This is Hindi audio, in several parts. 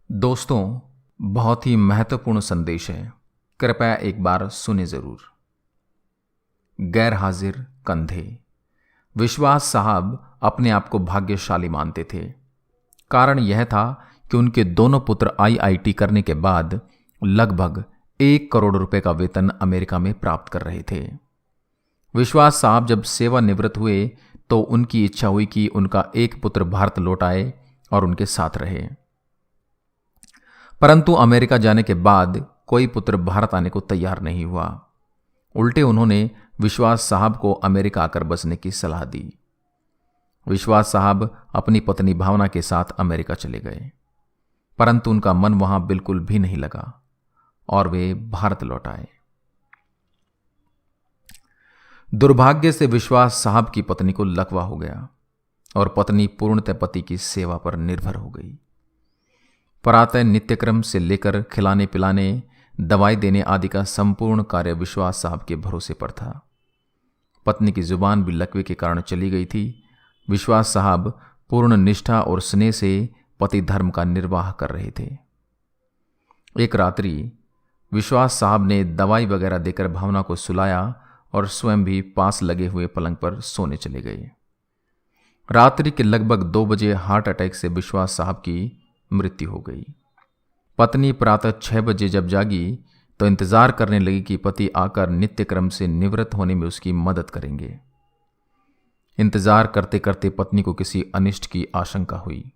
दोस्तों, बहुत ही महत्वपूर्ण संदेश है। कृपया एक बार सुने जरूर। गैर हाजिर कंधे। विश्वास साहब अपने आप को भाग्यशाली मानते थे। कारण यह था कि उनके दोनों पुत्र आईआईटी करने के बाद लगभग 1 करोड़ रुपए का वेतन अमेरिका में प्राप्त कर रहे थे। विश्वास साहब जब सेवानिवृत्त हुए तो उनकी इच्छा हुई कि उनका एक पुत्र भारत लौट आए और उनके साथ रहे। परंतु अमेरिका जाने के बाद कोई पुत्र भारत आने को तैयार नहीं हुआ। उल्टे उन्होंने विश्वास साहब को अमेरिका आकर बसने की सलाह दी। विश्वास साहब अपनी पत्नी भावना के साथ अमेरिका चले गए, परंतु उनका मन वहां बिल्कुल भी नहीं लगा और वे भारत लौट आए। दुर्भाग्य से विश्वास साहब की पत्नी को लकवा हो गया और पत्नी पूर्णतः पति की सेवा पर निर्भर हो गई। प्रातः नित्यक्रम से लेकर खिलाने पिलाने, दवाई देने आदि का संपूर्ण कार्य विश्वास साहब के भरोसे पर था। पत्नी की जुबान भी लकवे के कारण चली गई थी। विश्वास साहब पूर्ण निष्ठा और स्नेह से पति धर्म का निर्वाह कर रहे थे। एक रात्रि विश्वास साहब ने दवाई वगैरह देकर भावना को सुलाया और स्वयं भी पास लगे हुए पलंग पर सोने चले गए। रात्रि के लगभग 2 बजे हार्ट अटैक से विश्वास साहब की मृत्यु हो गई। पत्नी प्रातः 6 बजे जब जागी तो इंतजार करने लगी कि पति आकर नित्यक्रम से निवृत्त होने में उसकी मदद करेंगे। इंतजार करते करते पत्नी को किसी अनिष्ट की आशंका हुई।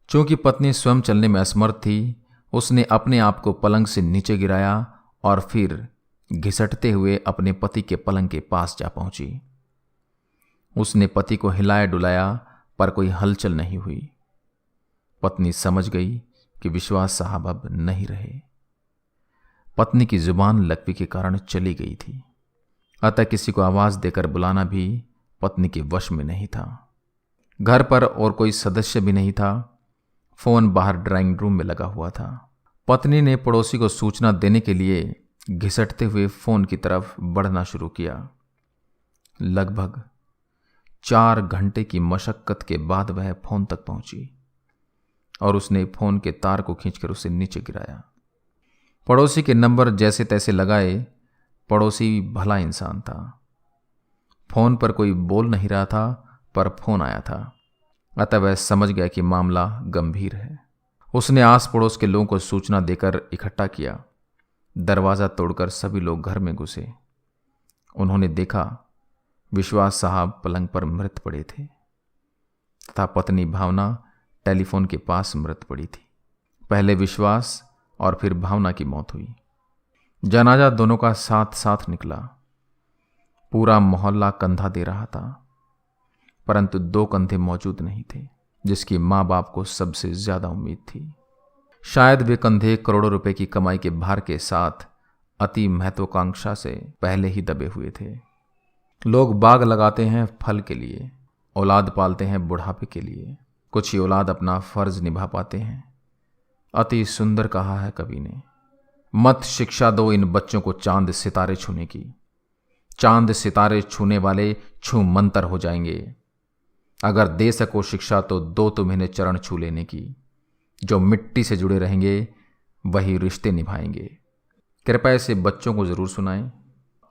चूंकि पत्नी स्वयं चलने में असमर्थ थी, उसने अपने आप को पलंग से नीचे गिराया और फिर घिसटते हुए अपने पति के पलंग के पास जा पहुंची। उसने पति को हिलाया डुलाया पर कोई हलचल नहीं हुई। पत्नी समझ गई कि विश्वास साहब अब नहीं रहे। पत्नी की जुबान लकवे के कारण चली गई थी, अतः किसी को आवाज देकर बुलाना भी पत्नी के वश में नहीं था। घर पर और कोई सदस्य भी नहीं था। फोन बाहर ड्राइंग रूम में लगा हुआ था। पत्नी ने पड़ोसी को सूचना देने के लिए घिसटते हुए फोन की तरफ बढ़ना शुरू किया। लगभग 4 घंटे की मशक्कत के बाद वह फोन तक पहुंची और उसने फोन के तार को खींचकर उसे नीचे गिराया। पड़ोसी के नंबर जैसे तैसे लगाए। पड़ोसी भला इंसान था। फोन पर कोई बोल नहीं रहा था, पर फोन आया था, अतः वह समझ गया कि मामला गंभीर है। उसने आस पड़ोस के लोगों को सूचना देकर इकट्ठा किया। दरवाजा तोड़कर सभी लोग घर में घुसे। उन्होंने देखा विश्वास साहब पलंग पर मृत पड़े थे तथा पत्नी भावना टेलीफोन के पास मृत पड़ी थी। पहले विश्वास और फिर भावना की मौत हुई। जनाजा दोनों का साथ साथ निकला। पूरा मोहल्ला कंधा दे रहा था, परंतु 2 कंधे मौजूद नहीं थे जिसकी मां बाप को सबसे ज्यादा उम्मीद थी। शायद वे कंधे करोड़ों रुपए की कमाई के भार के साथ अति महत्वाकांक्षा से पहले ही दबे हुए थे। लोग बाग लगाते हैं फल के लिए, औलाद पालते हैं बुढ़ापे के लिए। कुछ ही औलाद अपना फर्ज निभा पाते हैं। अति सुंदर कहा है कवि ने, मत शिक्षा दो इन बच्चों को चांद सितारे छूने की। चांद सितारे छूने वाले छू मंतर हो जाएंगे। अगर दे सको शिक्षा तो दो तुम इन्हें चरण छू लेने की। जो मिट्टी से जुड़े रहेंगे वही रिश्ते निभाएंगे। कृपया इसे बच्चों को जरूर सुनाएं।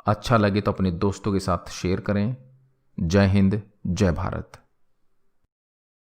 अच्छा लगे तो अपने दोस्तों के साथ शेयर करें। जय हिंद, जय भारत।